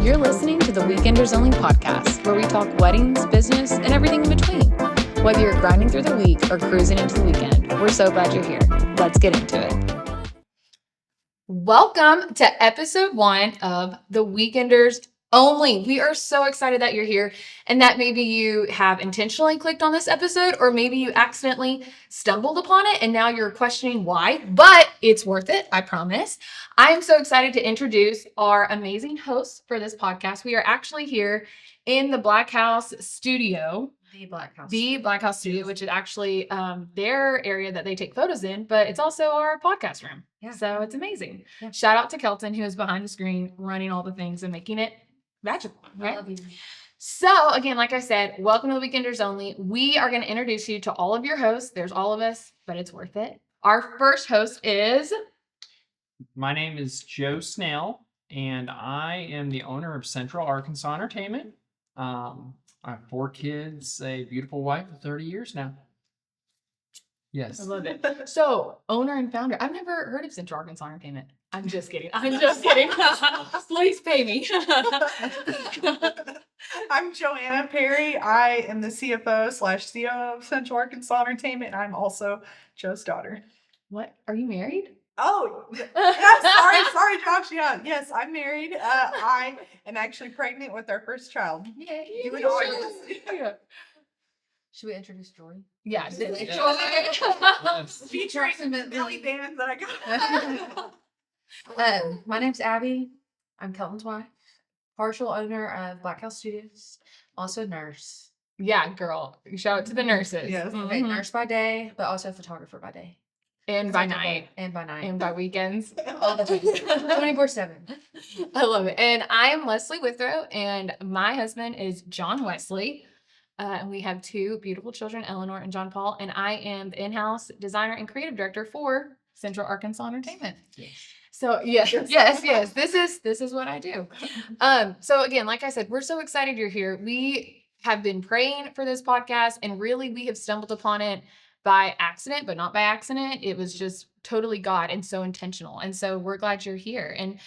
You're listening to the Weekenders Only podcast, where we talk weddings, business, and everything in between. Whether you're grinding through the week or cruising into the weekend, we're so glad you're here. Let's get into it. Welcome to episode 1 of the Weekenders Only. We are so excited that you're here and that maybe you have intentionally clicked on this episode or maybe you accidentally stumbled upon it and now you're questioning why, but it's worth it, I promise. I am so excited to introduce our amazing hosts for this podcast. We are actually here in the Black House studio. The Black House studio, which is actually their area that they take photos in, but it's also our podcast room. Yeah. So it's amazing. Yeah. Shout out to Kelton, who is behind the screen running all the things and making it magical. Right? I love you. So again, like I said, welcome to the Weekenders Only. We are going to introduce you to all of your hosts. There's all of us, but it's worth it. Our first host is... My name is Joe Snell, and I am the owner of Central Arkansas Entertainment. I have 4 kids, a beautiful wife of 30 years now. Yes. I love it. So, owner and founder. I've never heard of Central Arkansas Entertainment. I'm just kidding. Please pay me. I'm Joanna Perry. I am the CFO/COO of Central Arkansas Entertainment. And I'm also Joe's daughter. What? Are you married? Oh, yeah, sorry, Josh. Yeah, yes, I'm married. I am actually pregnant with our first child. Yay. Should we introduce Jory? Yeah. Featuring the Billy band that I got. My name's Abby. I'm Kelton's wife, partial owner of Black House Studios, also a nurse. Yeah, girl. Shout out to the nurses. Yes. Okay, nurse by day, but also a photographer by day. And by night. And by night. And by weekends. All the time. 24/7. I love it. And I am Leslie Withrow, and my husband is John Wesley. And we have 2 beautiful children, Eleanor and John Paul. And I am the in-house designer and creative director for Central Arkansas Entertainment. Yes. So yes. This is what I do. So again, like I said, we're so excited you're here. We have been praying for this podcast, and really we have stumbled upon it by accident, but not by accident. It was just totally God and so intentional. And so we're glad you're here. And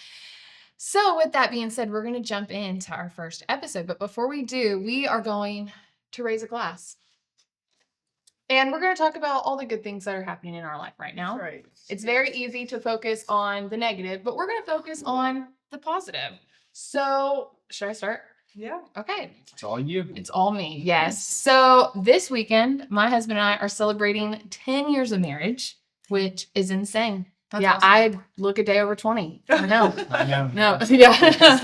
so with that being said, we're going to jump into our first episode. But before we do, we are going to raise a glass. And we're going to talk about all the good things that are happening in our life right now. That's right. It's very easy to focus on the negative, but we're going to focus on the positive. So should I start? Yeah. Okay. It's all you. It's all me. Yes. So this weekend, my husband and I are celebrating 10 years of marriage, which is insane. That's yeah. awesome. I look a day over 20. I know. I know. No. Yeah.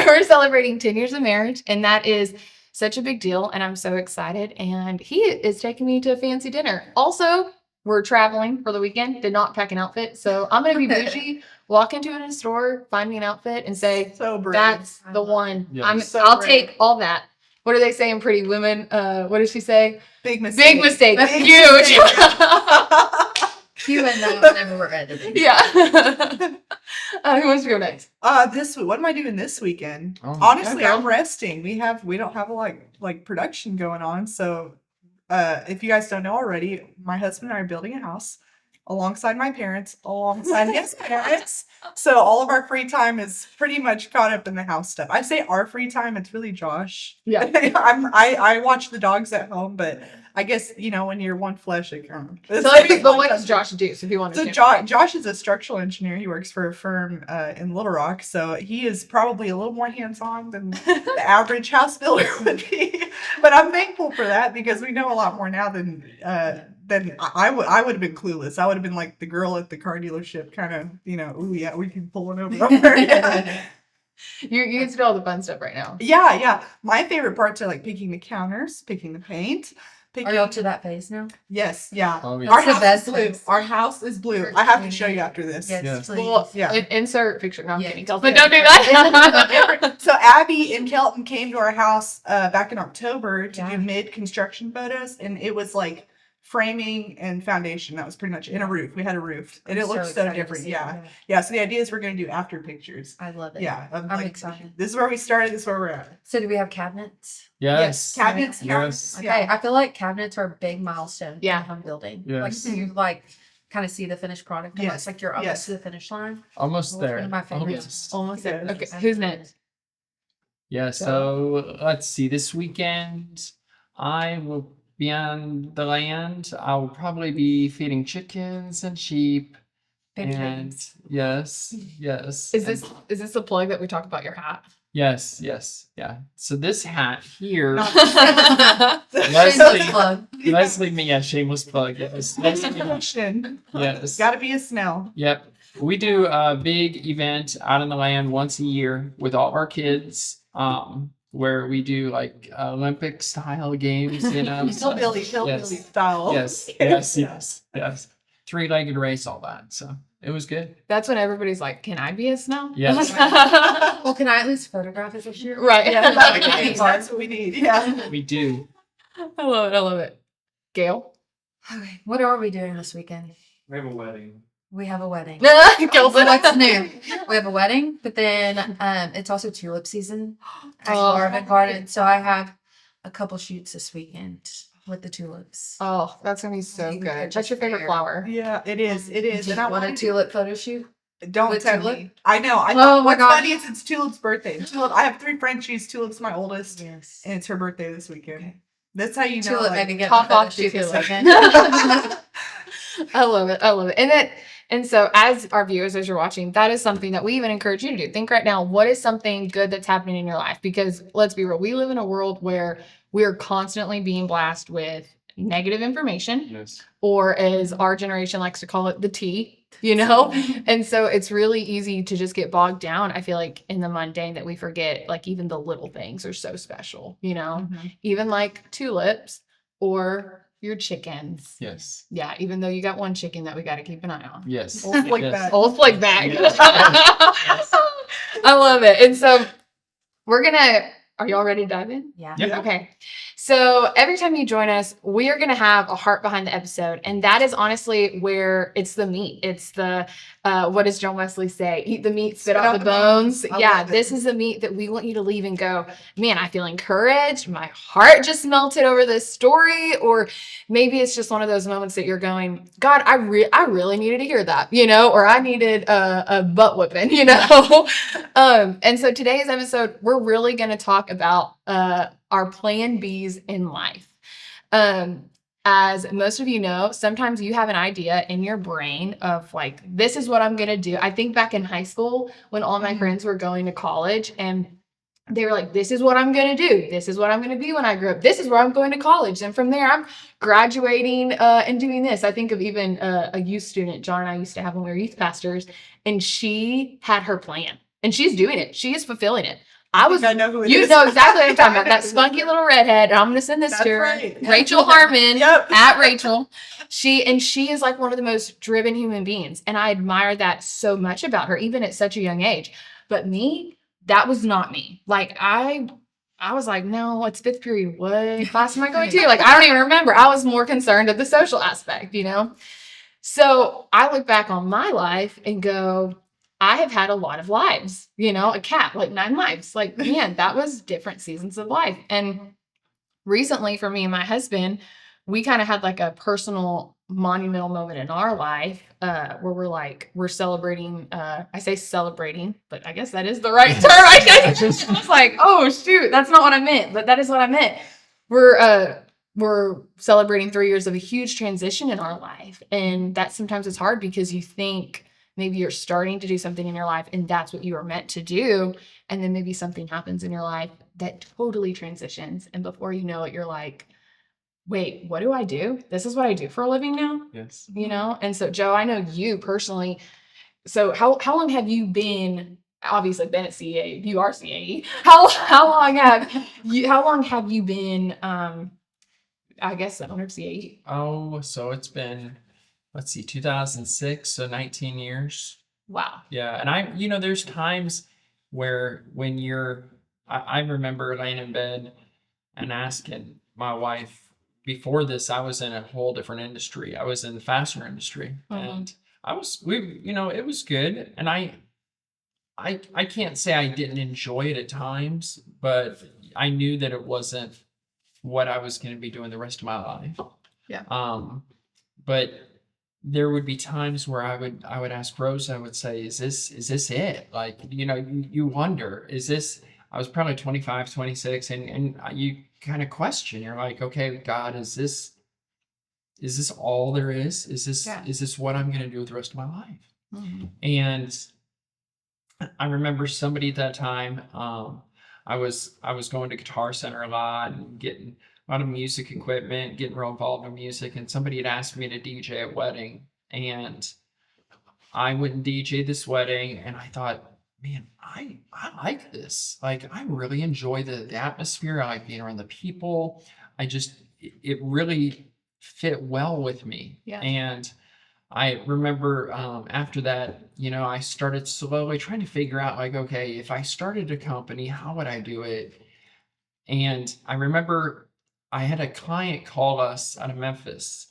we're celebrating 10 years of marriage, and that is such a big deal. And I'm so excited. And he is taking me to a fancy dinner. Also, we're traveling for the weekend. Did not pack an outfit. So I'm going to be bougie, walk into a store, find me an outfit and say, So brave. that's the one. Yes. I'll take all that. What do they say in Pretty Women? What does she say? Big mistake. Big mistake. Big Huge. You and that never were at the Yeah. Who wants to go next? What am I doing this weekend? Oh, Honestly, yeah, I'm resting. We don't have a like production going on. So if you guys don't know already, my husband and I are building a house alongside my parents, alongside his parents. So all of our free time is pretty much caught up in the house stuff. I say our free time, it's really Josh. Yeah. I watch the dogs at home, but I guess, when you're one flesh, it counts. But what does Josh do? So if you want to Josh is a structural engineer. He works for a firm in Little Rock, so he is probably a little more hands-on than the average house builder would be. But I'm thankful for that because we know a lot more now than I would have been clueless. I would have been like the girl at the car dealership, kind of, ooh yeah, we can pull it over. Yeah. You can see all the fun stuff right now. Yeah. My favorite parts are like picking the counters, picking the paint. Are you up to that phase now? Yes, yeah. Oh, yeah. Our It's the house best is blue. place. Our house is blue. I have to show you after this. Yes, Yes. please. Well, Yeah. insert picture. No, I'm Yeah. kidding. But don't do that. So Abby and Kelton came to our house back in October to do mid-construction photos, and it was like framing and foundation. That was pretty much in a roof. We had a roof, and it looked so excited to different. see Yeah. it. Yeah. So the idea is we're going to do after pictures. I love it. Yeah. I'm like, excited. This is where we started. This is where we're at. So do we have cabinets? Yes. Cabinets. Yes. Okay, Yeah. I feel like cabinets are a big milestone Yeah. in home building. Yes. Like you kind of see the finished product. And Yes. It's like you're almost Yes. to the finish line. Almost Well, there. one of my favorites. Almost. Almost there. Yeah. Okay, who's next? Yeah, so let's see. This weekend, I will be on the land. I will probably be feeding chickens and sheep. Baby And chickens. yes, yes. Is and this the plug that we talked about your hat? yes, yes, yeah. So this hat here, Not- Leslie, Plug. yeah, shameless plug. Yes, Leslie, yes. Got to be a Snell. Yep. We do a big event out on the land once a year with all of our kids, where we do like Olympic style games, Hillbilly Yes. style. Yes. Three-legged race, all that. So it was good. That's when everybody's like, "Can I be a Snow?" Yes. Well, can I at least photograph it this year? Right. Yeah, that's what we need. Yeah. We do. I love it. I love it. Gail. Okay. What are we doing this weekend? We have a wedding. We have a wedding. Gail's like, What's new? We have a wedding, but then it's also tulip season at Garden Garden. So I have a couple shoots this weekend with the tulips. Oh, that's gonna be so You can good. purchase That's your favorite there. flower. Yeah, it is. It is. Do And you I want a want tulip photo shoot? Don't with tell tulip? me. I know. I Oh know. my What's gosh. funny is it's Tulip's birthday. I have 3 Frenchies. Tulip's my oldest, Yes. and it's her birthday this weekend. Okay. That's how you know. Tulip like, maybe get top a photo off shoot this tulip. weekend. I love it. I love it. And so as our viewers, as you're watching, that is something that we even encourage you to do. Think right now, what is something good that's happening in your life? Because let's be real, we live in a world where we're constantly being blasted with negative information, Yes. or as our generation likes to call it, the tea, you know? And so it's really easy to just get bogged down, I feel like, in the mundane, that we forget, like, even the little things are so special, you know? Mhm. Even like tulips or your chickens. Yes. Yeah, even though you got one chicken that we got to keep an eye on. Yes. Old flick Yes. back. Old flick bag. Yes. I love it. And so are y'all ready to dive in? Yeah. Yep. Okay. So every time you join us, we are going to have a heart behind the episode. And that is honestly where it's the meat. It's the, what does John Wesley say? Eat the meat, spit out the bones. I Yeah, love it. this is the meat that we want you to leave and go, man, I feel encouraged. My heart just melted over this story. Or maybe it's just one of those moments that you're going, God, I really needed to hear that, you know, or I needed a butt whipping, you know? And so today's episode, we're really going to talk about our plan Bs in life. As most of you know, sometimes you have an idea in your brain of like, this is what I'm going to do. I think back in high school when all my friends were going to college and they were like, this is what I'm going to do. This is what I'm going to be when I grow up. This is where I'm going to college. And from there, I'm graduating and doing this. I think of even a youth student, John and I used to have when we were youth pastors, and she had her plan and she's doing it. She is fulfilling it. I know who it You is. know exactly what I'm talking about. That spunky little redhead. And I'm going to send this That's to her. right. Rachel Harmon Yep. at Rachel. She is like one of the most driven human beings. And I admire that so much about her, even at such a young age. But me, that was not me. Like I was like, no, it's 5th period. What class am I going to? Like, I don't even remember. I was more concerned at the social aspect, you know? So I look back on my life and go, I have had a lot of lives, you know, a cat, like 9 lives. Like, man, that was different seasons of life. And recently for me and my husband, we kind of had like a personal monumental moment in our life where we're celebrating. I say celebrating, but I guess that is the right term. I was like, oh shoot, that's not what I meant, but that is what I meant. We're celebrating 3 years of a huge transition in our life. And that sometimes it's hard because you think maybe you're starting to do something in your life and that's what you were meant to do. And then maybe something happens in your life that totally transitions. And before you know it, you're like, wait, what do I do? This is what I do for a living now, Yes. you know? And so, Joe, I know you personally. So how long have you been, obviously been at CAE? You are CAE. How long have you been, I guess, the owner of CAE? Oh, so it's been, let's see, 2006, so 19 years. Wow. Yeah, and there's times where when I remember laying in bed and asking my wife, before this, I was in a whole different industry. I was in the fastener industry, and it was good. And I can't say I didn't enjoy it at times, but I knew that it wasn't what I was going to be doing the rest of my life. Yeah. But there would be times where I would ask Rose, I would say, is this it? Like, you wonder, is this, I was probably 25, 26, and you kind of question. You're like, okay, God, is this all there is? Is this what I'm going to do with the rest of my life? Mhm. And I remember somebody at that time. I was going to Guitar Center a lot and getting a lot of music equipment, getting real involved in music, and somebody had asked me to DJ a wedding, and I went and DJ this wedding, and I thought, man, I like this. Like, I really enjoy the atmosphere. I like being around the people. It really fit well with me. Yeah. And I remember after that, I started slowly trying to figure out, like, okay, if I started a company, how would I do it? And I remember I had a client call us out of Memphis,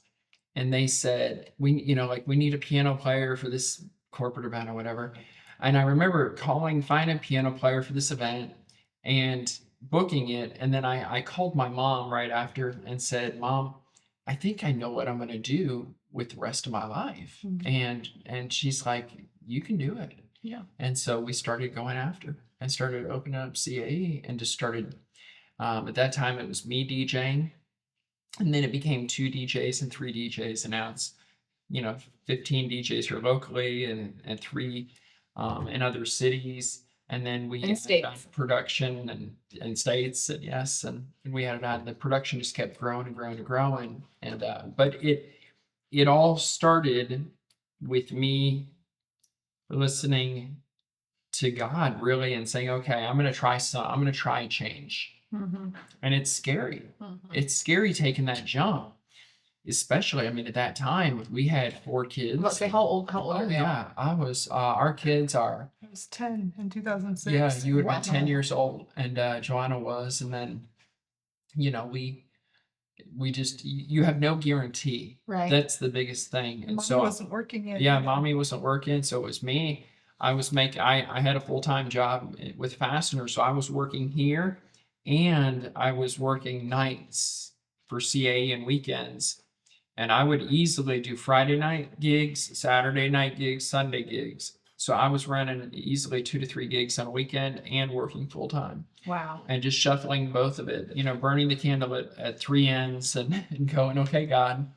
and they said, we need a piano player for this corporate event or whatever. And I remember finding a piano player for this event and booking it. And then I called my mom right after and said, Mom, I think I know what I'm going to do with the rest of my life. Mhm. And she's like, you can do it. Yeah. And so we started going after and started opening up CAE and just started, at that time it was me DJing, and then it became 2 DJs and 3 DJs, and now it's 15 DJs here locally and 3 in other cities, and then we And added on states. production and states, and yes, and we had it on. The production just kept growing and growing and growing, and but it all started with me listening to God really and saying, okay, I'm gonna try change. Mhm. And it's scary. Mhm. It's scary taking that jump, especially, I mean, at that time we had 4 kids. Let's say how old Oh are they? yeah, I was. Our kids are. I was 10 in 2006. Yeah, you would have been 10 Wow. years old, and Joanna was, and then, we just you have no guarantee. Right. That's the biggest thing, and Mommy so wasn't working yet. yeah, mommy wasn't working, so it was me. I had a full-time job with Fastener, so I was working here, and I was working nights for CA and weekends. And I would easily do Friday night gigs, Saturday night gigs, Sunday gigs. So I was running easily 2 to 3 gigs on a weekend and working full time Wow. and just shuffling both of it, burning the candle at 3 ends and going, okay, God,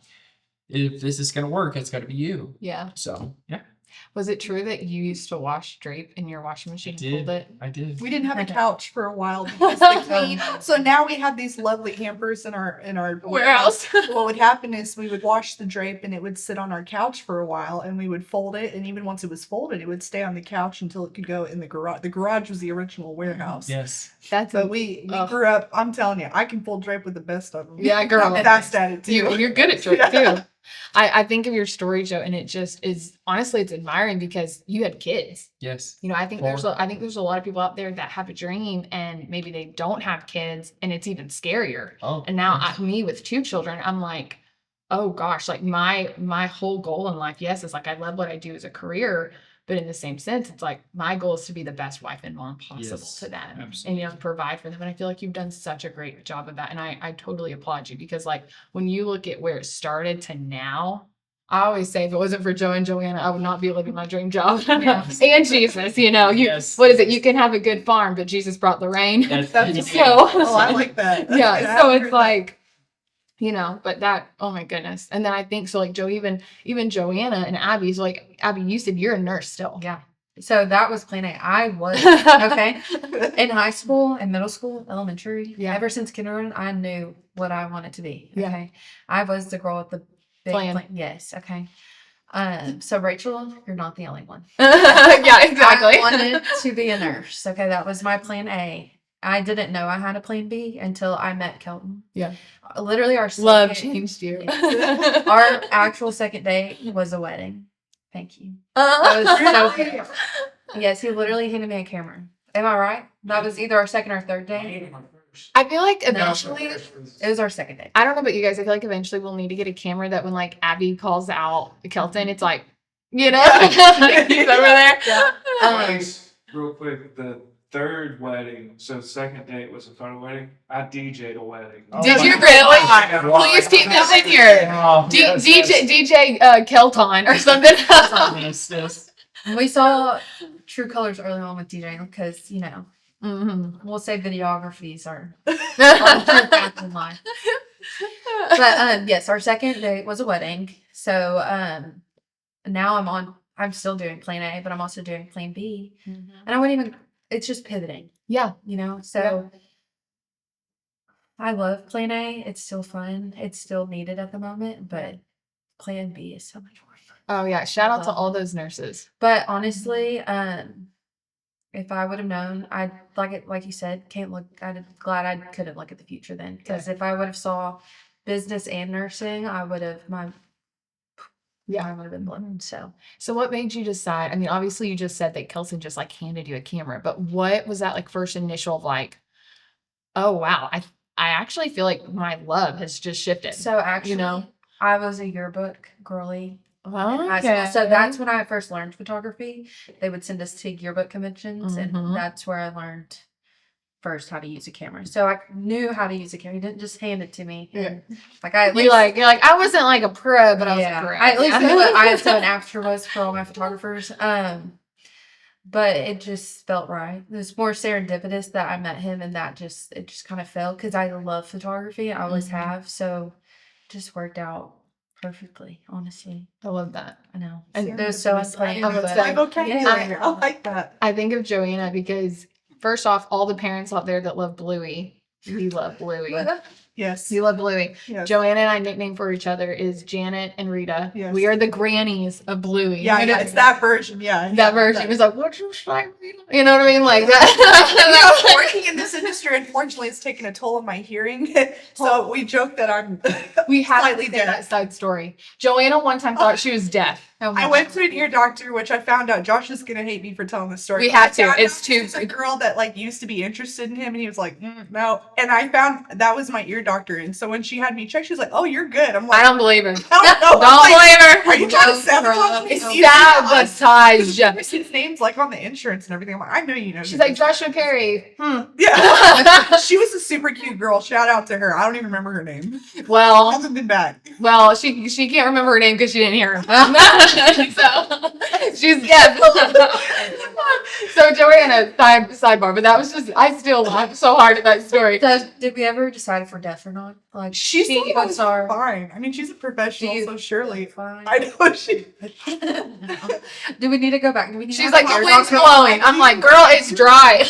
if this is going to work, it's got to be you. Yeah. So, yeah. Was it true that you used to wash drape in your washing machine and fold it? I did. We didn't have a couch for a while because the clean. So now we have these lovely hampers in our Warehouse. What would happen is we would wash the drape and it would sit on our couch for a while, and we would fold it, and even once it was folded, it would stay on the couch until it could go in the garage. The garage was the original warehouse. Yes. That's But we Ugh. grew up. I'm telling you, I can fold drape with the best of them. Yeah, girl. I'm fast at it too. You're good at drape Yeah. too. I think of your story, Joe, and it just is honestly it's admiring because you had kids. Yes. I think there's 4. I think there's a lot of people out there that have a dream and maybe they don't have kids, and it's even scarier. Oh. And now me with 2 children, I'm like, oh gosh, like my whole goal in life, yes, is like I love what I do as a career, but in the same sense, it's like my goal is to be the best wife and mom possible Yes, to them, absolutely. and provide for them. And I feel like you've done such a great job of that, and I totally applaud you because like when you look at where it started to now. I always say if it wasn't for Joe and Joanna, I would not be living my dream job. Yes. And Jesus, Yes. what is it? You can have a good farm, but Jesus brought the rain. That's So, Oh, I like that. yeah. So it's like, but that, oh my goodness. And then I think so, like Joe, even Joanna and Abby's like, Abby, you said you're a nurse still. Yeah. So that was plan A. I was okay in high school and middle school, elementary. Yeah. Ever since kindergarten, I knew what I wanted to be. Yeah. Okay. I was the girl with the big Plan. Yes. Okay. So Rachel, you're not the only one. Yeah, exactly. I wanted to be a nurse. Okay, that was my plan A. I didn't know I had a plan B until I met Kelton. Yeah. Literally, our Love second- changed you. Our actual second date was a wedding. Thank you. That was so good. Yes, he literally handed me a camera. Am I right? That was either our second or third date. I feel like No. eventually, It was our second date. I don't know about you guys. I feel like eventually we'll need to get a camera that when like Abby calls out Kelton, it's like, he's over there. Yeah. Real quick, the third wedding, so second date was a photo wedding. I DJ'd a wedding. Did you really? Please keep this in here. Oh, DJ Kelton or something. yes, yes. We saw true colors early on with DJing because, We'll say videographies are path in life. But yes, our second date was a wedding. So now I'm still doing plan A, but I'm also doing plan B. And I wouldn't even, it's just pivoting, Yeah. you know? So I love plan A. It's still fun. It's still needed at the moment, but plan B is so much more fun. Oh yeah. Shout out to all those nurses. But honestly, if I would have known, I'd like you said, I'm glad I couldn't look at the future then. Because if I would have saw business and nursing, I would have mine would have been blown. So what made you decide? I mean, obviously you just said that Kelson just like handed you a camera, but what was that like first initial of like, oh wow, I actually feel like my love has just shifted. So actually, you know, I was a yearbook girly. okay. So that's when I first learned photography. They would send us to yearbook conventions, and that's where I learned first how to use a camera. So I knew how to use a camera. He didn't just hand it to me. Yeah. Like I at you're least, like I wasn't like a pro, but I was a pro. I at least knew what ISO and Aperture was for all my photographers. But it just felt right. It was more serendipitous that I met him, and it just kind of fell because I love photography. I always have. So it just worked out perfectly, honestly. I love that. I know. And It was so unplanned. I'm okay. Yeah. I like that. I think of Joanna because first off, all the parents out there that love Bluey, we love Bluey. Yes. You love Bluey. Yes. Joanna and I nickname for each other is Janet and Rita. Yes. We are the grannies of Bluey. Yeah, You know, it's that version. Yeah. that version is like, what you say, Rita? You know what I mean? Like You know, that. working in this industry, unfortunately, it's taken a toll on my hearing. So we joke that I'm We have slightly to say deaf. that side story. Joanna one time thought she was deaf. I went to an ear doctor, which I found out Josh is gonna hate me for telling this story. We but have I to. found It's out too- she's a girl that like used to be interested in him, and he was like, no. And I found that was my ear doctor, and so when she had me checked, she was like, "Oh, you're good." I'm like, I don't believe her. I don't know. Don't I'm like, blame her. are you trying to No sabotage me? problem. You know, Sabotage. his name's like on the insurance and everything. I'm like, I know you know. She's who like, this Joshua Perry. Yeah. She was a super cute girl. Shout out to her. I don't even remember her name. Well, Hasn't been back. well, she can't remember her name because she didn't hear her. So she's deaf. So Joanna, sidebar, but that was just I still laugh so hard at that story. So, did we ever decide if we're deaf or not? Like, She said it was what's our fine. I mean, she's a professional, so surely. fine? I know she. Do we need to go back? Do we need She's to have like, an ear wind's doctor? blowing. I'm like, girl, it's dry.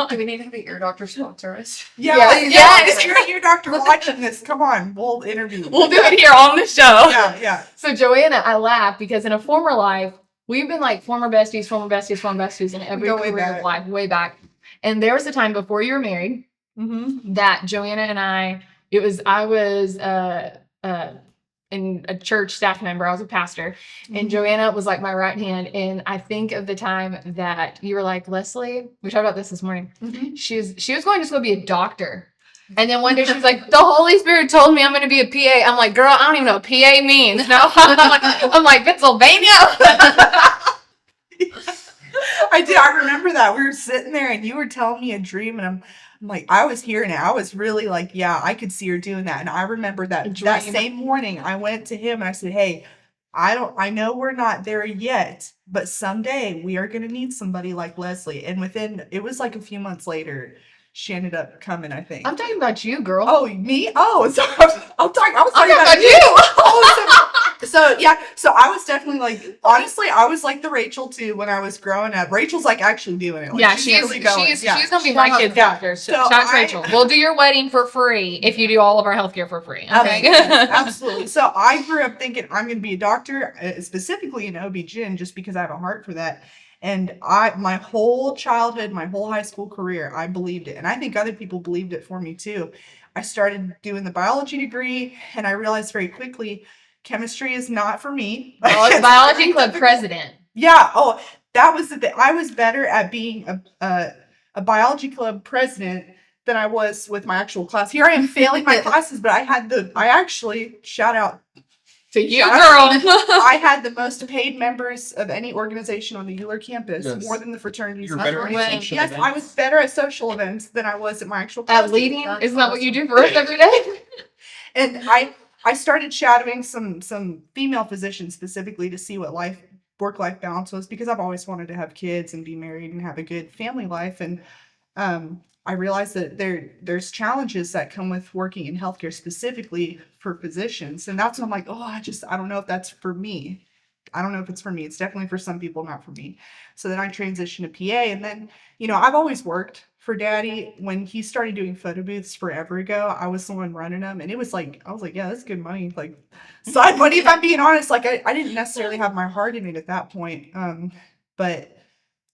Do we need to have an ear doctor sponsor us? Yeah, Yes, yeah. yes. If you're a ear doctor watching this, come on, we'll interview. We'll do it here on the show. Yeah, yeah. So Joanna, I laugh because in a former life, we've been like former besties in every Go way career back. of life, way back. And there was a time before you were married Mm-hmm. that Joanna and I was in a church staff member. I was a pastor, and Joanna was like my right hand. And I think of the time that you were like, Leslie, we talked about this morning. Mm-hmm. She was going to school to be a doctor. And then one day she was like, the Holy Spirit told me I'm going to be a PA. I'm like, girl, I don't even know what PA means. No, I'm like Pennsylvania. I did. I remember that. We were sitting there and you were telling me a dream, and I'm like, I was hearing it. I was really like, yeah, I could see her doing that. And I remember that that dream. same morning I went to him and I said, hey, I know we're not there yet, but someday we are going to need somebody like Leslie. And it was like a few months later, she ended up coming, I think. I'm talking about you, girl. Oh, me? Oh, so I was talking about you. Oh, so yeah, so I was definitely like, honestly, I was like the Rachel too when I was growing up. Rachel's like actually doing it. Like, Yeah, she's she's Yeah. gonna be my kid's doctor. So So shout out to I- Rachel. We'll do your wedding for free if you do all of our healthcare for free. Okay. Absolutely. So I grew up thinking I'm going to be a doctor, specifically an OB-GYN, just because I have a heart for that. And my whole childhood, my whole high school career, I believed it. And I think other people believed it for me too. I started doing the biology degree, and I realized very quickly chemistry is not for me. Oh, it's biology club president. Yeah. Oh, that was the thing. I was better at being a biology club president than I was with my actual class. Here I am failing my classes, but I actually, shout out, To you, Shout girl. I had the most paid members of any organization on the Euler campus, Yes. more than the fraternities. You're and better at sororities. social Yes, I was events. better at social events than I was at my actual At classes. leading, That's isn't that what you awesome. do for us every day? And I started shadowing some female physicians specifically to see what work-life balance was, because I've always wanted to have kids and be married and have a good family life. And I realized that there's challenges that come with working in healthcare, specifically for physicians. And that's when I'm like, oh, I don't know if that's for me. I don't know if it's for me. It's definitely for some people, not for me. So then I transitioned to PA. And then, I've always worked for Daddy. When he started doing photo booths forever ago, I was the one running them. And it was like, I was like, yeah, that's good money. Like, side money, if I'm being honest. Like, I didn't necessarily have my heart in it at that point. But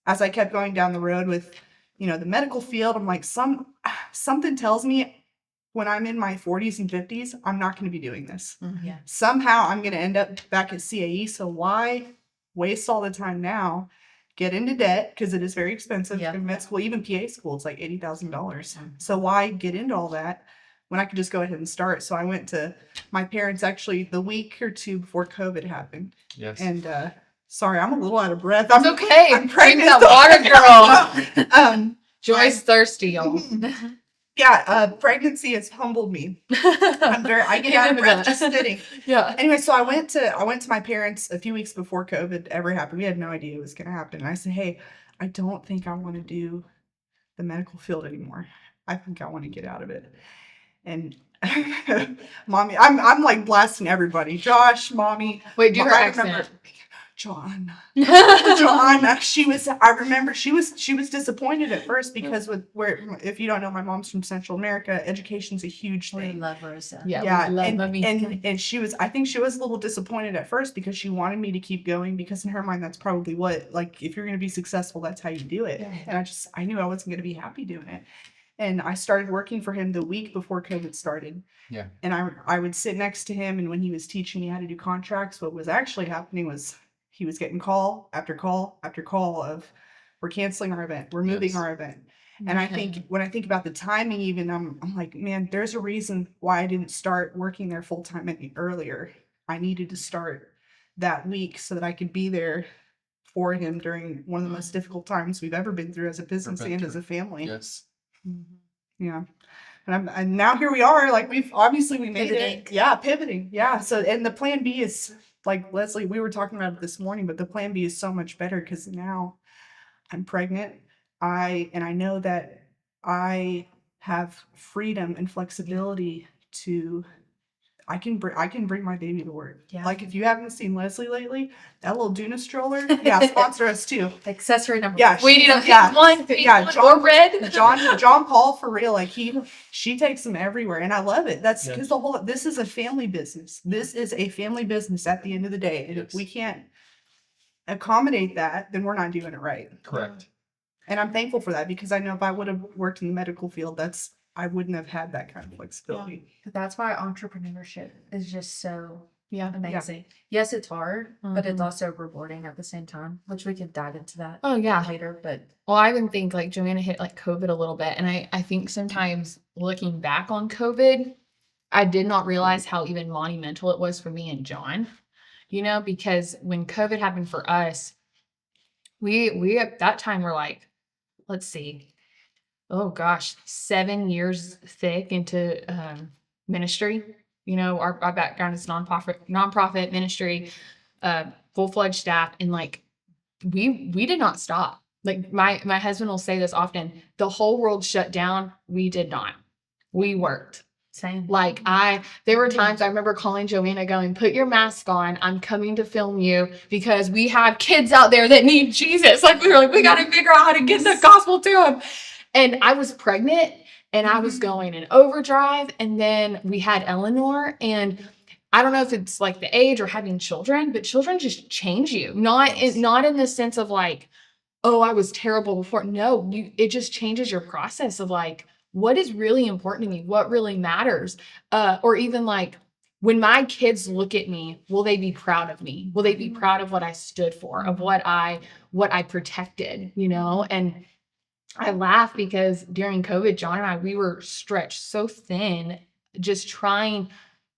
as I kept going down the road with, the medical field, I'm like, something tells me when I'm in my 40s and 50s, I'm not going to be doing this. Yeah. Somehow I'm going to end up back at CAE. So why waste all the time now? Get into debt, because it is very expensive in med school, even PA school. It's like $80,000. So why get into all that when I could just go ahead and start? So I went to my parents actually the week or two before COVID happened. Yes. And sorry, I'm a little out of breath. It's okay. I'm Drink pregnant. that water, girl. Joy's thirsty, y'all. Yeah, pregnancy has humbled me. I get out of breath just sitting. Yeah. Anyway, so I went to my parents a few weeks before COVID ever happened. We had no idea it was going to happen. And I said, hey, I don't think I want to do the medical field anymore. I think I want to get out of it. And mommy, I'm like blasting everybody. Josh, mommy. Wait, do her I accent. remember, John, I remember she was disappointed at first because if you don't know, my mom's from Central America. Education's a huge We thing. love Rosa. Yeah, we love and, mommy. and I think she was a little disappointed at first because she wanted me to keep going, because in her mind that's probably what, like, if you're going to be successful, that's how you do it. Yeah. And I knew I wasn't going to be happy doing it. And I started working for him the week before COVID started. Yeah. And I would sit next to him, and when he was teaching me how to do contracts, what was actually happening was he was getting call after call after call of, we're canceling our event, we're moving our event. And I think when I think about the timing, even I'm like, man, there's a reason why I didn't start working there full time any earlier. I needed to start that week so that I could be there for him during one of the most difficult times we've ever been through as a business and as a family. Yes. Yeah. And now here we are. Like, we made Pivoting. it. Yeah, pivoting. Yeah. So, and the plan B is, like Leslie, we were talking about it this morning, but the plan B is so much better because now I'm pregnant. I know that I have freedom and flexibility to, I can bring my baby to work. Yeah. Like, if you haven't seen Leslie lately, that little Duna stroller, sponsor us too. Accessory number Yeah, We need a pink yeah. one, or red. John Paul, for real, like she takes them everywhere, and I love it. That's because this is a family business. This is a family business at the end of the day. And if we can't accommodate that, then we're not doing it right. Correct. And I'm thankful for that, because I know if I would have worked in the medical field, I wouldn't have had that kind of flexibility. That's why entrepreneurship is just so Yeah. amazing. Yes, it's hard, but it's Mhm. also rewarding at the same time, which we can dive into that Oh, yeah. later. But Well, I even think like Joanna hit like COVID a little bit. And I think sometimes looking back on COVID, I did not realize how even monumental it was for me and John, because when COVID happened for us, we at that time were like, let's see, oh gosh, 7 years thick into ministry. Our background is nonprofit ministry, full-fledged staff, and like we did not stop. Like my husband will say this often, the whole world shut down, we did not. We worked. same. Like there were times I remember calling Joanna going, put your mask on, I'm coming to film you because we have kids out there that need Jesus. Like we were like, we got to figure out how to get the gospel to them. And I was pregnant and I was going in overdrive. And then we had Eleanor, and I don't know if it's like the age or having children, but children just change you. Not in the sense of like, oh, I was terrible before. No, it just changes your process of like, what is really important to me? What really matters? Or even like, when my kids look at me, will they be proud of me? Will they be proud of what I stood for, of what I protected, And I laugh because during COVID, John and I, we were stretched so thin, just trying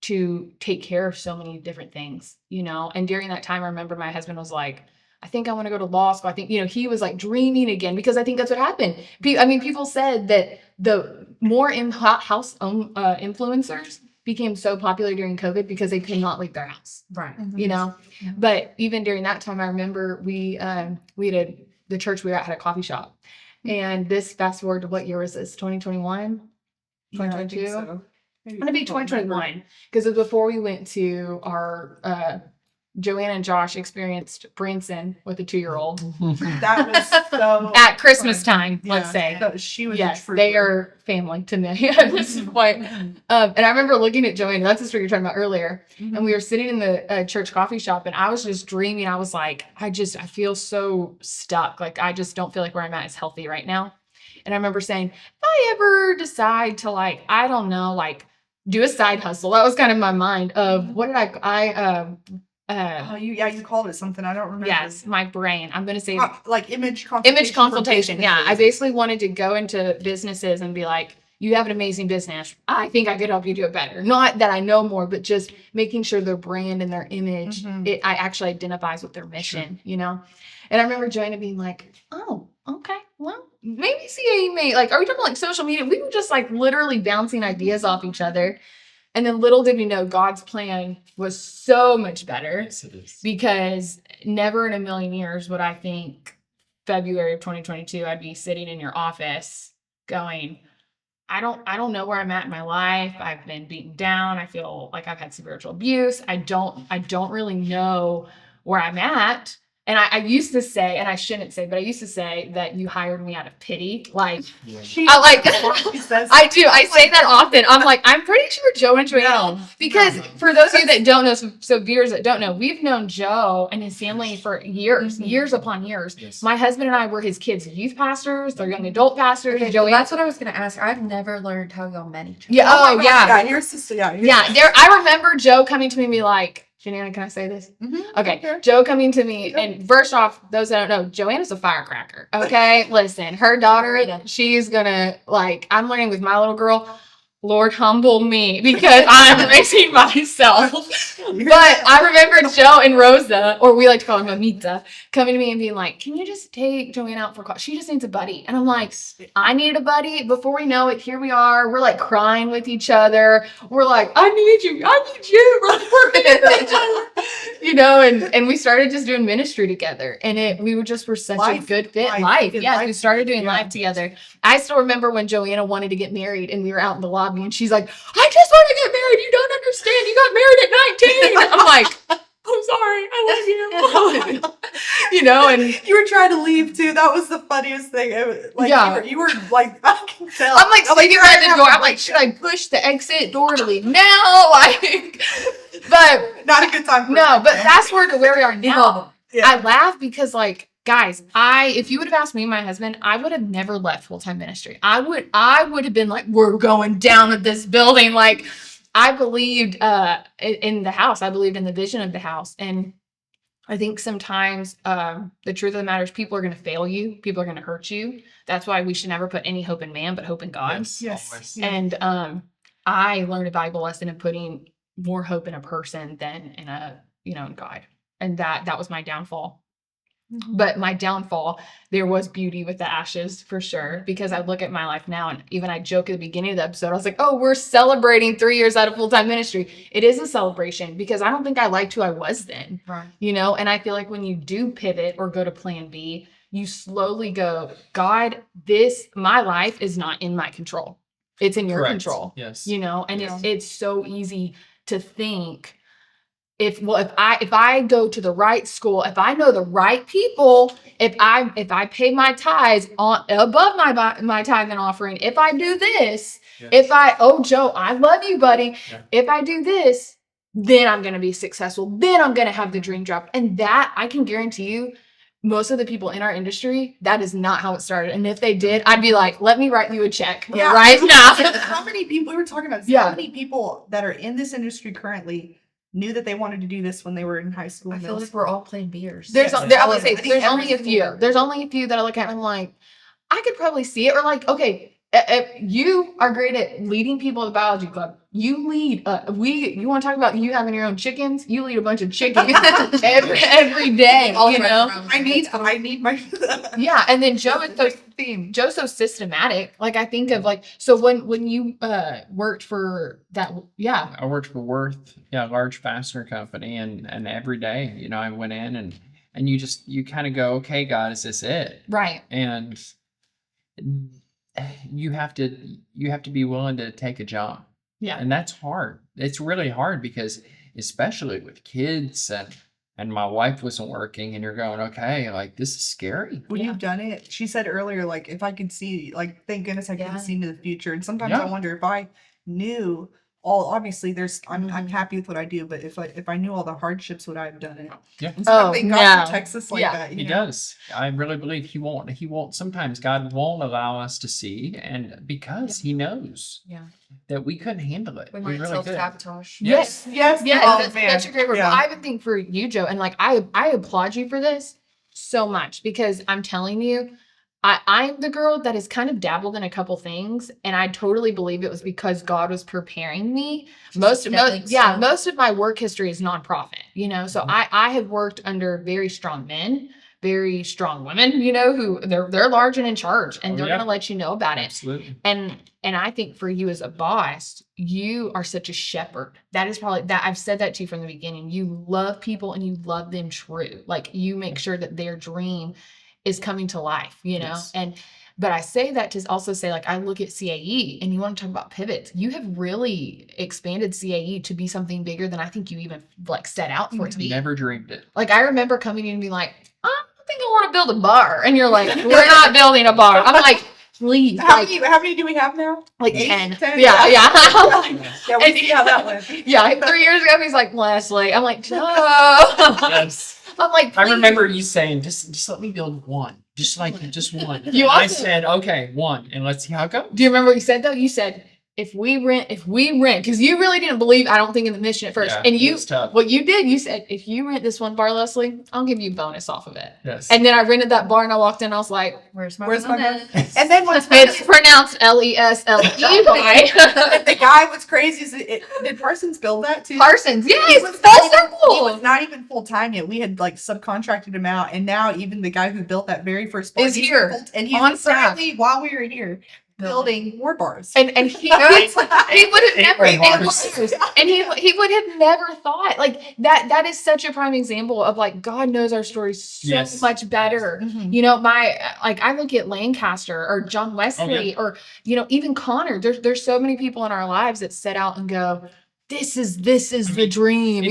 to take care of so many different things, And during that time, I remember my husband was like, I think I want to go to law school. I think, he was like dreaming again, because I think that's what happened. People said that the more in-house influencers became so popular during COVID because they could not leave their house, Right. But even during that time, I remember we had the church we were at had a coffee shop, And this fast forward to what year was this? 2021? Yeah, I think 2022? so. It's gonna be 2021 because it was before we went to our Joanna and Josh experienced Branson with a 2-year-old That was so at Christmas fun. time, let's say. So she was a Yes, trooper. they are family to me at this point. And I remember looking at Joanna, that's the story you were talking about earlier. And we were sitting in the church coffee shop and I was just dreaming. I was like, I feel so stuck. Like, I just don't feel like where I'm at is healthy right now. And I remember saying, if I ever decide to like, I don't know, like do a side hustle, that was kind of my mind of what did you called it something. I don't remember. yes, my brain. I'm going to say Like image consultation. image consultation. for Yeah. I businesses. basically wanted to go into businesses and be like, you have an amazing business. I think I could help you do it better. Not that I know more, but just making sure their brand and their image, I actually identifies with their mission, you know? And I remember Joanna being like, oh, okay, well, maybe CAE may, like, are we talking about like social media? We were just like literally bouncing ideas off each other. And then little did we know God's plan was so much better. Yes, it is. Because never in a million years would I think February of 2022 I'd be sitting in your office going, I don't know where I'm at in my life. I've been beaten down. I feel like I've had spiritual abuse. I don't really know where I'm at. And I used to say, and I shouldn't say, but I used to say that you hired me out of pity. Like, She, I like, she says, I do. I say that often. I'm like, I'm pretty sure Joe and Joanna, because for those of you that don't know, so viewers that don't know, we've known Joe and his family for years, years upon years. Yes. My husband and I were his kids' youth pastors, they're young adult pastors. Okay, Joanna, that's what I was gonna ask. I've never learned how y'all met each other. yeah, oh, oh my yeah. God, yeah, here's sister. Yeah, here's Yeah, there. I remember Joe coming to me and be like, Shanana, can I say this? Okay. Okay. Joe coming to me, and first off, those that don't know, Joanna's a firecracker. Okay. Listen, her daughter, she's gonna, like, I'm learning with my little girl, Lord, humble me because I'm raising myself. But I remember Joe and Rosa, or we like to call her Mamita, coming to me and being like, can you just take Joanna out for coffee? She just needs a buddy. And I'm like, I need a buddy. Before we know it, here we are. We're like crying with each other. We're like, I need you. We're in each other. You know, and we started just doing ministry together. And we were such Life, a good fit. life, Life. good Yes, life. we started doing Yeah. life together. I still remember when Joanna wanted to get married and we were out in the lobby and she's like, I just want to get married. You don't understand. You got married at 19. I'm like, I'm sorry. I love you. You know, and You were trying to leave too. That was the funniest thing. It was, like, Yeah. you were like, I can tell. I'm like sitting you're right at gonna the door. have I'm like, should I push the exit door to leave now? Like, but not a good time. For no, it. but fast forward to where we are now. Yeah. I laugh because, like, guys, if you would have asked me and my husband, I would have never left full-time ministry. I would have been like, we're going down at this building. Like, I believed in the house. I believed in the vision of the house. And I think sometimes the truth of the matter is people are going to fail you. People are going to hurt you. That's why we should never put any hope in man, but hope in God. Yes. Always. Yeah. And I learned a valuable lesson in putting more hope in a person than in God. And that was my downfall. But my downfall, there was beauty with the ashes for sure. Because I look at my life now, and even I joke at the beginning of the episode, I was like, oh, we're celebrating 3 years out of full-time ministry. It is a celebration because I don't think I liked who I was then. Right. You know, and I feel like when you do pivot or go to plan B, you slowly go, God, my life is not in my control. It's in your Correct. control. Yes. You know, and Yeah. it's so easy to think if I go to the right school, if I know the right people, if I pay my tithes above my tithe and offering, if I do this, Yes. Joe, I love you, buddy. Yeah. If I do this, then I'm going to be successful. Then I'm going to have the dream job. And that, I can guarantee you, most of the people in our industry, that is not how it started. And if they did, I'd be like, let me write you a check right now. How many people we were talking about? Yeah. How many people that are in this industry currently knew that they wanted to do this when they were in high school? I and feel middle like we're all playing beers. There's, Yes. I would say, I think there's every only a single few. one. There's only a few that I look at and I'm like, I could probably see it. Or like, okay, you are great at leading people to the biology club. You lead. You want to talk about you having your own chickens? You lead a bunch of chickens every day. All You right know. around. I need my Yeah, and then Joe is so theme. Joe's so systematic. Like I think of like so when you worked for that, yeah, I worked for Worth, a large fastener company, and every day, I went in and you kind of go, okay, God, is this it? right. And you have to be willing to take a jump. Yeah. And that's hard. It's really hard because especially with kids and my wife wasn't working and you're going, okay, like this is scary. When Yeah. you've done it, she said earlier, like if I could see, like thank goodness I Yeah. couldn't see into the future. And sometimes Yeah. I wonder if I knew all. Obviously, I'm happy with what I do, but if I knew all the hardships, would I have done it? Yeah. And so I Oh, think God no. protects us like Yeah. that. He does. I really believe he won't. Sometimes God won't allow us to see, and because he knows Yeah. that we couldn't handle it. We We might really could. self-sabotage. Yes. Yes. Yeah, Oh, that's man. such a great word. Yeah. But I would think for you, Joe, and like I applaud you for this so much because I'm telling you, I'm the girl that has kind of dabbled in a couple things, and I totally believe it was because God was preparing me. Most of my work history is nonprofit, so Mhm. I have worked under very strong men, very strong women, who they're large and in charge, and Oh, they're yeah. gonna let you know about it. Absolutely. And I think for you as a boss, you are such a shepherd. That is probably that I've said that to you from the beginning. You love people and you love them true. Like you make sure that their dream is coming to life, Yes. but I say that to also say, like, I look at CAE and you want to talk about pivots. You have really expanded CAE to be something bigger than I think you even like set out for it to be. Never dreamed it. Like I remember coming in and being like, I think I want to build a bar. And you're like, we're not building a bar. I'm like, please. How many do we have now? Like 8, 10. 10? Yeah. I'm like, Yeah, we see how that went. yeah, 3 years ago, he's like, Leslie. I'm like, no. Yes. I'm like, I please. remember you saying, just let me build one. Just one. You I also- said, okay, one, and let's see how it goes. Do you remember what you said though? You said, if we rent, because you really didn't believe, I don't think, in the mission at first. Yeah, And it was tough. what you did, you said, if you rent this one bar, Leslie, I'll give you a bonus off of it. Yes. And then I rented that bar and I walked in, I was like, Where's my Where's my bonus? bonus? And then what's it's pronounced Lesley. And the guy was crazy. Did Parsons build that too? Parsons, He yes, was full not even- circle. He was not even full time yet. We had like subcontracted him out, and now even the guy who built that very first bar Is here, and he's on staff. currently, while we were here, building more bars. And he would have never, Eight bars. and he would have never thought like that. That is such a prime example of like God knows our story so Yes. much better. Mhm. I look at Lancaster or John Wesley or even Connor. There's so many people in our lives that set out and go, this is the dream.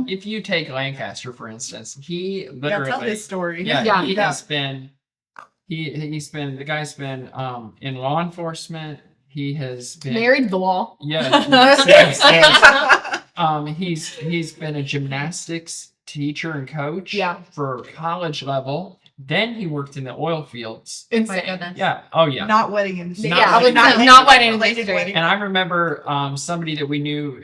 If you take Lancaster, for instance, he Yeah, literally. tell his story. Yeah, he Yeah. has been. The guy's been in law enforcement. He has been Married the law. Yeah. He's been a gymnastics teacher and coach. Yeah. For college level. Then he worked in the oil fields. My Insane. goodness. Yeah. Oh yeah. Not wedding industry. Not Yeah, I would say not wedding industry. And I remember somebody that we knew,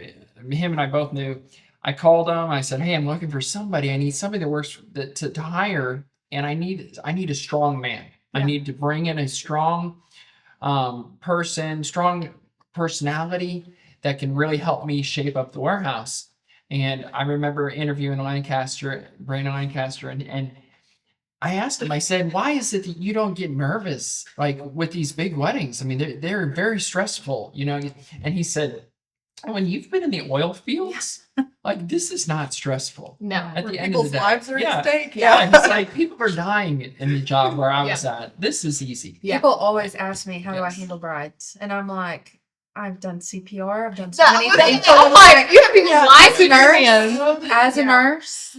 him and I both knew. I called him. I said, "Hey, I'm looking for somebody. I need somebody that works to hire, and I need a strong man. I Yeah. need to bring in a strong person, strong personality that can really help me shape up the warehouse." And I remember interviewing Brandon Lancaster, and I asked him, I said, why is it that you don't get nervous like with these big weddings? I mean, they're very stressful, And he said, when you've been in the oil fields, like this is not stressful. No. At Where the end of the people's day. lives are Yeah. at stake. Yeah, he's like, people are dying in the job where I was at. This is easy. Yeah. People always ask me, how do I Yes. handle brides? And I'm like, I've done CPR. I've done so So, many things. oh my, you have people's life experience. As a Yeah. nurse,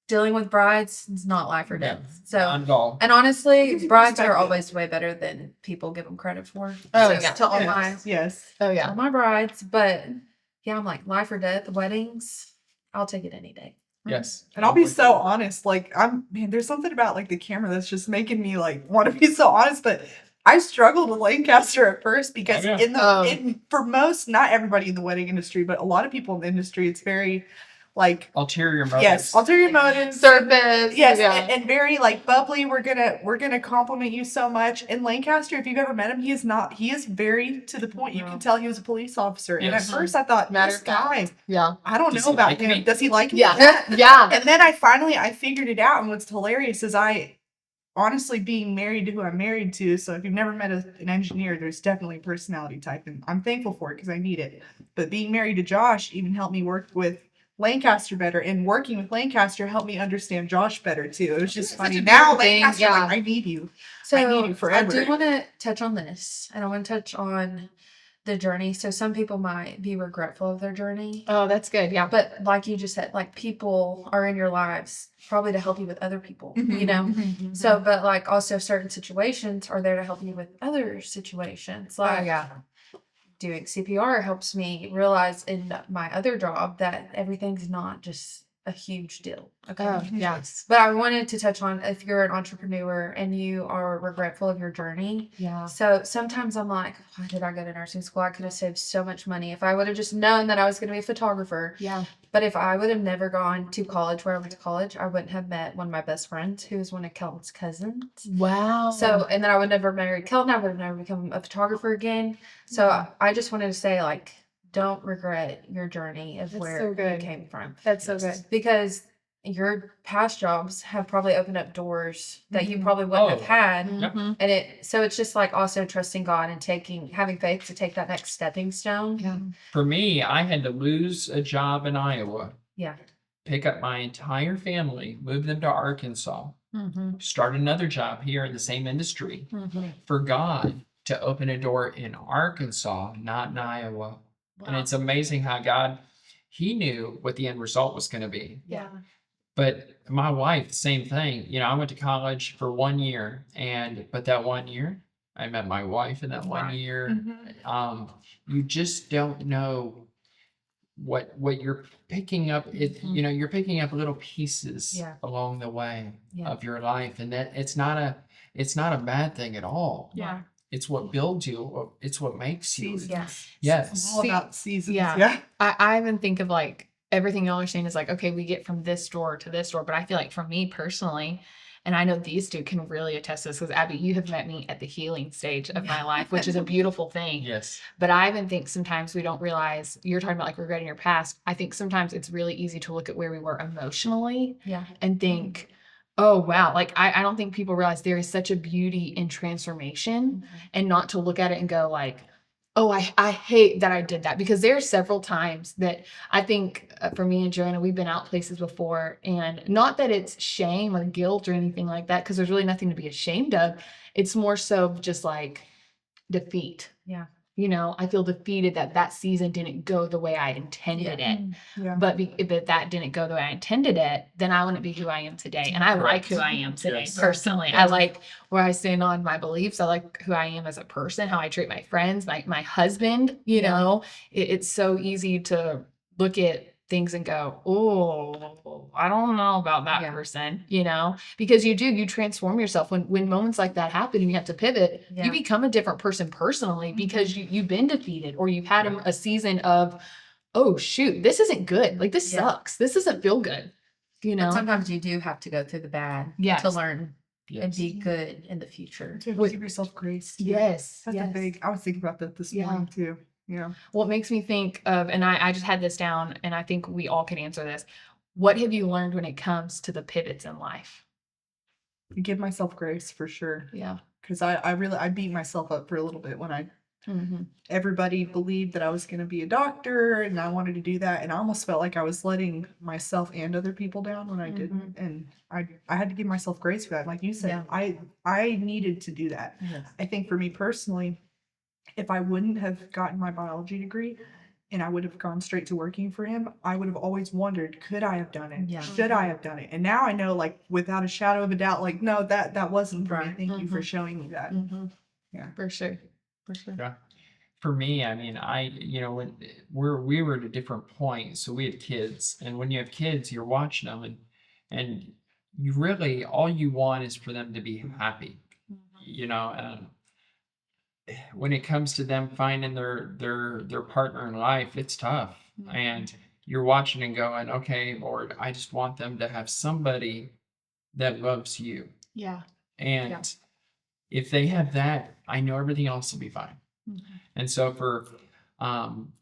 dealing with brides is not life or death. So, Not at all. and honestly, Gives you brides are perspective. always way better than people give them credit for. Oh, So, yeah. to all my Yes. Oh all yeah. my brides, but yeah, I'm like life or death weddings. I'll take it any day. Yes. And I'll be so honest, like there's something about like the camera that's just making me like want to be so honest, but I struggled with Lancaster at first because Oh, yeah. for most, not everybody in the wedding industry, but a lot of people in the industry, it's very like Ulterior motives. yes, ulterior motives. Surface. Yes, Yeah. and very like bubbly. We're gonna compliment you so much. In Lancaster, if you've ever met him, he is very to the point. You can tell he was a police officer. And at Yes. first, I thought, Matter this of fact. guy, Yeah. I don't Does know he about like him. me? Does he like me? Yeah. Yeah. And then I figured it out. And what's hilarious is I honestly being married to who I'm married to. So if you've never met an engineer, there's definitely a personality type, and I'm thankful for it because I need it. But being married to Josh even helped me work with Lancaster better, and working with Lancaster helped me understand Josh better too. It was just Such funny. a Now beautiful thing, Lancaster, like, yeah. I need you. So I need you I forever. do want to touch on this, and I want to touch on the journey. So some people might be regretful of their journey, Oh, that's good. Yeah. but like you just said, like people are in your lives probably to help you with other people, you know. So, but like also certain situations are there to help you with other situations. Oh, Like yeah. doing CPR helps me realize in my other job that everything's not just a huge deal. Okay. Oh, yeah. But I wanted to touch on if you're an entrepreneur and you are regretful of your journey. Yeah. So sometimes I'm like, why did I go to nursing school? I could have saved so much money if I would have just known that I was going to be a photographer. Yeah. But if I would have never gone to college where I went to college, I wouldn't have met one of my best friends who was one of Kelton's cousins. Wow. So, and then I would never marry Kelton. I would have never become a photographer again. So I just wanted to say, like, don't regret your journey of That's where so you good. came from. That's so good. Because your past jobs have probably opened up doors that you probably wouldn't have had. Yep. Mhm. And so it's just like also trusting God and having faith to take that next stepping stone. Yeah. For me, I had to lose a job in Iowa, Yeah. pick up my entire family, move them to Arkansas, Mhm. start another job here in the same industry, Mhm. for God to open a door in Arkansas, not in Iowa. And it's amazing how God, He knew what the end result was going to be. Yeah. But my wife, same thing. You know, I went to college for 1 year, but that 1 year, I met my wife in that 1 year. You just don't know what you're picking up. You know, you're picking up little pieces Yeah. along the way Yeah. of your life, and that it's not a bad thing at all. Yeah. It's what builds you. It's what makes you. Seasons. Yeah. Yes. It's all See, about seasons. yeah. Yeah. I even think of like everything y'all are saying is like, okay, we get from this store to this store. But I feel like for me personally, and I know these two can really attest to this because Abby, you have met me at the healing stage of my life, which is a beautiful thing. Yes. But I even think sometimes we don't realize you're talking about like regretting your past. I think sometimes it's really easy to look at where we were emotionally Yeah. and think, oh, wow. Like, I don't think people realize there is such a beauty in transformation and not to look at it and go like, oh, I hate that I did that, because there's several times that I think for me and Joanna, we've been out places before, and not that it's shame or guilt or anything like that, because there's really nothing to be ashamed of. It's more so just like defeat. Yeah. You know, I feel defeated that season didn't go the way I intended it. Yeah. But if that didn't go the way I intended it, then I wouldn't be who I am today. And I like who I am today, Yes. personally. I like where I stand on my beliefs. I like who I am as a person, how I treat my friends, my husband. You know, it's so easy to look at things and go, oh, I don't know about that person, you know, because you transform yourself when moments like that happen and you have to pivot. Yeah. You become a different person personally because you've been defeated, or you've had a season of, oh shoot, this isn't good. Like this sucks. This doesn't feel good. You know, But sometimes you do have to go through the bad to learn and be good in the future. To give yourself grace. Yes. That's a big. I was thinking about that this morning too. Yeah. What makes me think of, and I just had this down, and I think we all can answer this. What have you learned when it comes to the pivots in life? Give myself grace for sure. Yeah. Because I beat myself up for a little bit when everybody believed that I was going to be a doctor and I wanted to do that, and I almost felt like I was letting myself and other people down when I didn't, and I had to give myself grace for that. Like you said, I needed to do that. Yes. I think for me personally, if I wouldn't have gotten my biology degree and I would have gone straight to working for him, I would have always wondered, could I have done it? Yeah. Should I have done it? And now I know, like, without a shadow of a doubt, like, no, that wasn't for me. Thank you for showing me that. Yeah. For sure. For sure. Yeah. For me, I mean, when we were at a different point, so we had kids, and when you have kids, you're watching them, and you really all you want is for them to be happy, you know. When it comes to them finding their partner in life, it's tough, and you're watching and going, okay, Lord, I just want them to have somebody that loves you, Yeah. and if they have that, I know everything else will be fine. And so for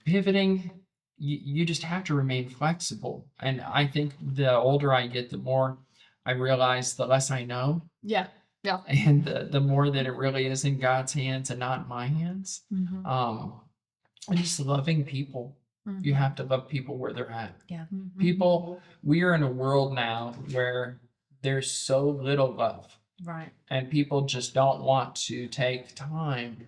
pivoting, you just have to remain flexible. And I think the older I get, the more I realize the less I know. Yeah. Yeah. And the more that it really is in God's hands and not in my hands. And just loving people You have to love people where they're at. Yeah. People, we are in a world now where there's so little love, Right. and people just don't want to take time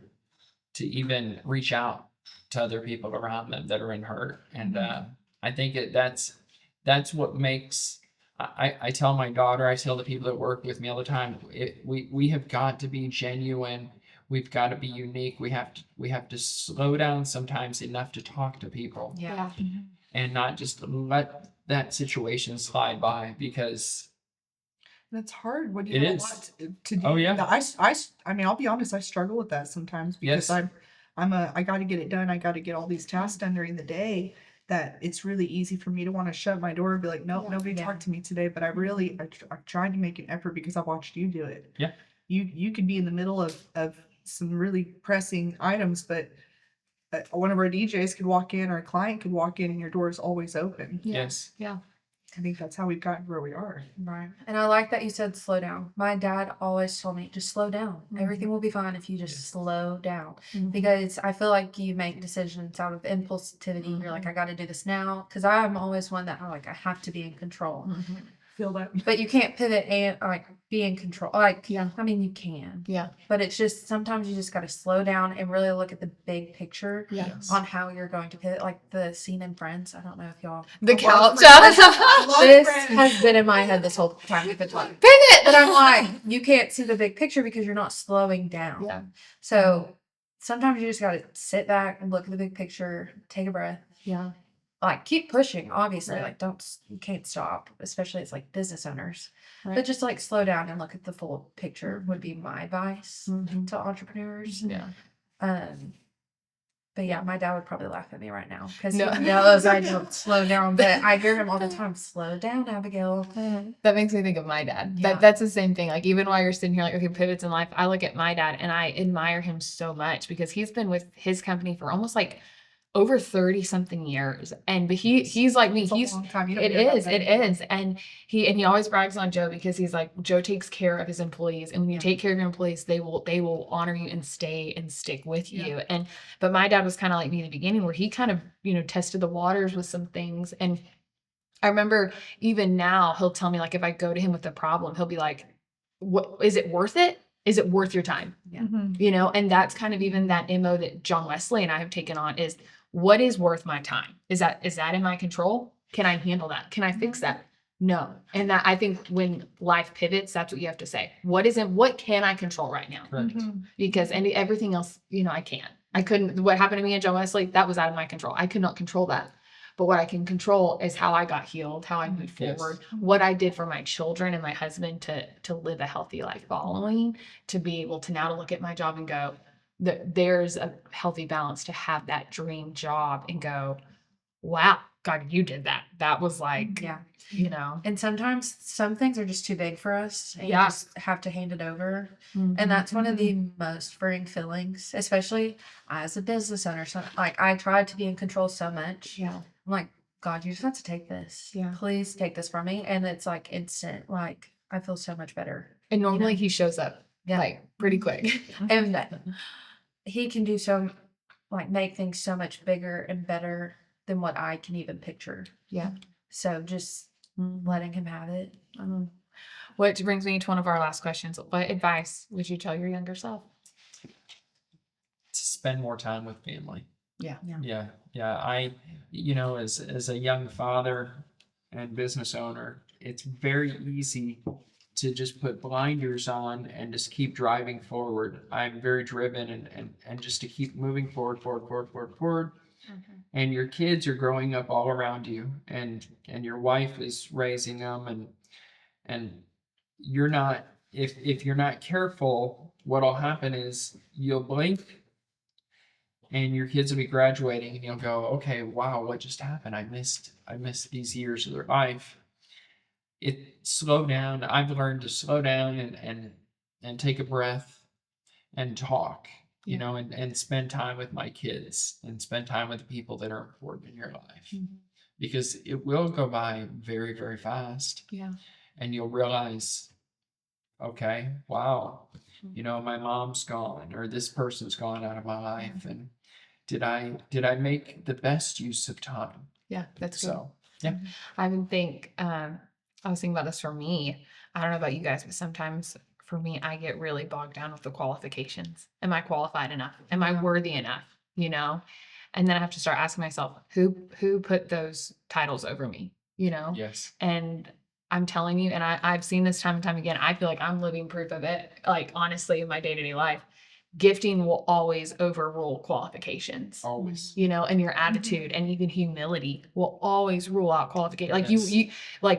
to even reach out to other people around them that are in hurt. And I think that's what makes. I tell my daughter, I tell the people that work with me all the time, we have got to be genuine. We've got to be unique. We have to slow down sometimes enough to talk to people Yeah. and not just let that situation slide by, because And it's hard when you It have a is. lot to do. Oh, yeah. I mean, I'll be honest, I struggle with that sometimes because Yes. I got to get it done. I got to get all these tasks done during the day, that it's really easy for me to want to shut my door and be like, nope, Yeah. nobody Yeah. talked to me today. But I tried to make an effort because I watched you do it. Yeah. You could be in the middle of some really pressing items, but one of our DJs could walk in or a client could walk in and your door is always open. Yes. Yeah. I think that's how we've gotten where we are. Right. And I like that you said slow down. My dad always told me, just slow down. Everything will be fine if you just slow down. Because I feel like you make decisions out of impulsivity. You're like, I got to do this now. Because I'm always one that I have to be in control. Feel that? But you can't pivot and be in control. Yeah. I mean, you can. Yeah. But it's just sometimes you just got to slow down and really look at the big picture Yes. on how you're going to pivot. Like the scene in Friends. I don't know if y'all. The love couch. This Friends. has been in my head this whole time. We've been like, pivot! But I'm like, you can't see the big picture because you're not slowing down. Yeah. So sometimes you just got to sit back and look at the big picture, take a breath. Yeah. Keep pushing, obviously. Right. You can't stop, especially as business owners. Right. But just slow down and look at the full picture would be my advice to entrepreneurs. Yeah. But yeah, my dad would probably laugh at me right now because No. he knows I don't slow down. But I hear him all the time, slow down, Abigail. That makes me think of my dad. Yeah. That's the same thing. Like, even while you're sitting here, okay, pivots in life, I look at my dad and I admire him so much because he's been with his company for almost over 30 something years. But he's like me. It's a He's long time. You don't It hear about is. that It anymore. is. And he always brags on Joe because he's like, Joe takes care of his employees. And when you take care of your employees, they will honor you and stay and stick with you. But my dad was kind of like me in the beginning where he kind of, tested the waters with some things. And I remember even now he'll tell me, if I go to him with a problem, he'll be like, what, is it worth it? Is it worth your time? Mhm. And that's kind of even that MO that John Wesley and I have taken on is, what is worth my time? Is that in my control? Can I handle that? Can I fix that? No. And that, I think when life pivots, that's what you have to say. What can I control right now? Correct. Because everything else, I can't. I couldn't. What happened to me and John Wesley, that was out of my control. I could not control that. But what I can control is how I got healed, how I moved Yes. forward, what I did for my children and my husband to live a healthy life following, to be able to now to look at my job and go, there's a healthy balance to have that dream job and go, wow, God, you did that. That was Yeah. And And sometimes some things are just too big for us and you Yeah. just have to hand it over. And that's one of the most freeing feelings, especially as a business owner. So I tried to be in control so much. yeah. I'm like, God, you just have to take this. Yeah. Please take this from me. And it's instant. I feel so much better. And normally he shows up Yeah. pretty quick. And he can do make things so much bigger and better than what I can even picture. Yeah. So just letting him have it. Which brings me to one of our last questions. What advice would you tell your younger self? To spend more time with family. Yeah. Yeah. As a young father and business owner, it's very easy to just put blinders on and just keep driving forward. I'm very driven and just to keep moving forward. And your kids are growing up all around you, and your wife is raising them, and you're not, if you're not careful, what'll happen is you'll blink and your kids will be graduating and you'll go, okay, wow, what just happened? I missed these years of their life. Slow down. I've learned to slow down and take a breath and talk, and spend time with my kids and spend time with the people that are important in your life, because it will go by very, very fast. Yeah. And you'll realize, okay, wow, my mom's gone or this person's gone out of my life. did I make the best use of time? Yeah, that's good. So yeah. I would think, I was thinking about this for me. I don't know about you guys, but sometimes for me, I get really bogged down with the qualifications. Am I qualified enough? Am I worthy enough? You know? And then I have to start asking myself, who put those titles over me? You know? Yes. And I'm telling you, and I've seen this time and time again, I feel like I'm living proof of it, like honestly, in my day-to-day life. Gifting will always overrule qualifications. Always. You know, and your attitude and even humility will always rule out qualification. Like Yes.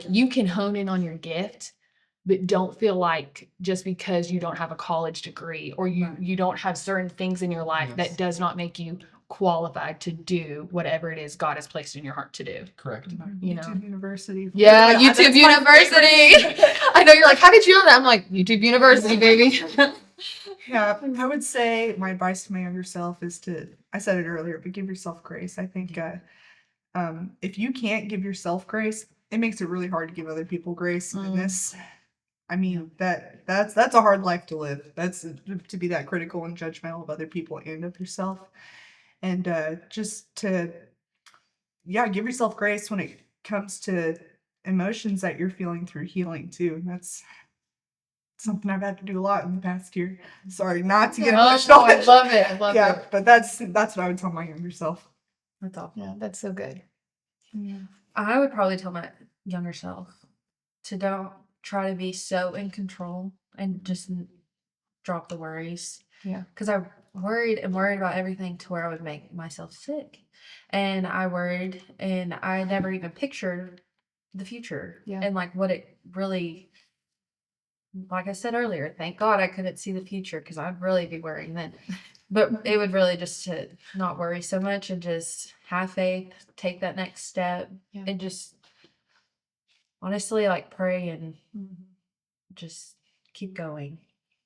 you can hone in on your gift, but don't feel like just because you don't have a college degree or you don't have certain things in your life Yes. that does not make you qualified to do whatever it is God has placed in your heart to do. Correct. You know? YouTube University. Yeah, That's YouTube my University. favorite. I know you're like, how did you know that? I'm like, YouTube University, baby. Yeah, I would say my advice to my younger self is I said it earlier, but give yourself grace. I think if you can't give yourself grace, it makes it really hard to give other people grace. And I mean, that's a hard life to live. That's to be that critical and judgmental of other people and of yourself. And just to, give yourself grace when it comes to emotions that you're feeling through healing too. That's something I've had to do a lot in the past year. Sorry, not to get emotional. I love it. I love it. But that's what I would tell my younger self. That's awful. Yeah, that's so good. Yeah. I would probably tell my younger self to don't try to be so in control and just drop the worries. Yeah. Because I worried about everything to where I would make myself sick. And I worried and I never even pictured the future. Yeah. And like what it really, like I said earlier, thank God I couldn't see the future because I'd really be worrying then. But it would really just to not worry so much and just have faith, take that next step, Yeah. and just honestly like pray and just keep going.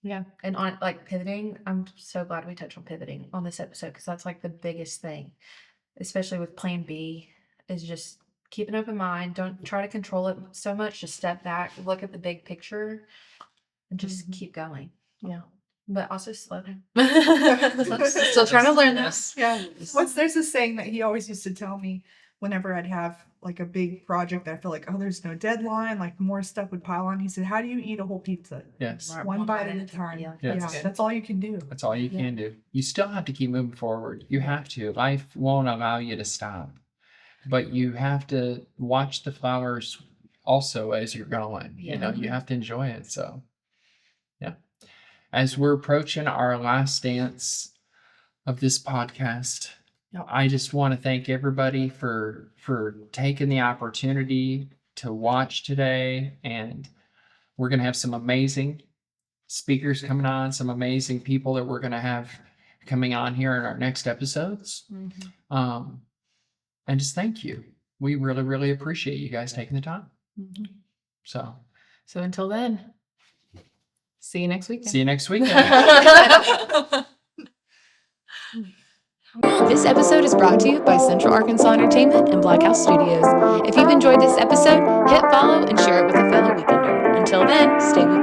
Yeah. And on like pivoting, I'm so glad we touched on pivoting on this episode because that's like the biggest thing, especially with plan B, is just keep an open mind. Don't try to control it so much. Just step back, look at the big picture, and just keep going. Yeah. But also slow down. Still trying to learn this. Yeah. There's this saying that he always used to tell me whenever I'd have like a big project that I feel like, oh, there's no deadline, like more stuff would pile on. He said, how do you eat a whole pizza? Yes. One bite at a time. Yeah. Yeah. That's all you can do. That's all you can do. You still have to keep moving forward. You have to. Life won't allow you to stop. But you have to watch the flowers also as you're going. Yeah. You know, you have to enjoy it. So, yeah. As we're approaching our last dance of this podcast, I just want to thank everybody for taking the opportunity to watch today. And we're going to have some amazing speakers coming on, some amazing people that we're going to have coming on here in our next episodes. And just thank you. We really, really appreciate you guys taking the time. So until then, see you next weekend. see you next weekend. This episode is brought to you by Central Arkansas Entertainment and Black House Studios. If you've enjoyed this episode, hit follow and share it with a fellow weekender. Until then, stay weekend.